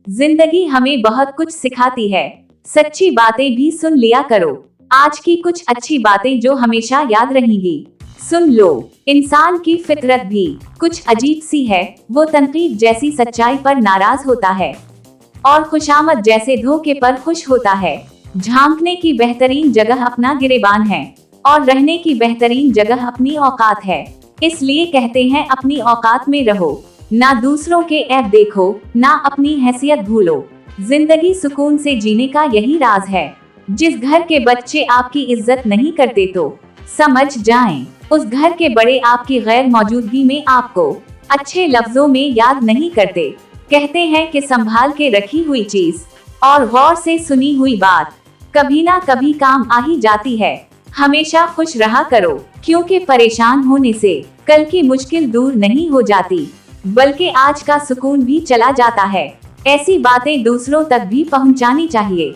जिंदगी हमें बहुत कुछ सिखाती है। सच्ची बातें भी सुन लिया करो। आज की कुछ अच्छी बातें जो हमेशा याद रहेंगी। सुन लो। इंसान की फितरत भी कुछ अजीब सी है। वो तनकीद जैसी सच्चाई पर नाराज होता है और खुशामद जैसे धोखे पर खुश होता है। झांकने की बेहतरीन जगह अपना गिरेबान है और रहने की बेहतरीन जगह अपनी औकात है। इसलिए कहते हैं अपनी औकात में रहो। ना दूसरों के ऐब देखो, ना अपनी हैसियत भूलो। जिंदगी सुकून से जीने का यही राज है। जिस घर के बच्चे आपकी इज्जत नहीं करते तो समझ जाएं, उस घर के बड़े आपकी गैर मौजूदगी में आपको अच्छे लफ्जों में याद नहीं करते। कहते हैं कि संभाल के रखी हुई चीज और गौर से सुनी हुई बात कभी ना कभी काम आ ही जाती है। हमेशा खुश रहा करो, क्योंकि परेशान होने से कल की मुश्किल दूर नहीं हो जाती, बल्कि आज का सुकून भी चला जाता है। ऐसी बातें दूसरों तक भी पहुंचानी चाहिए।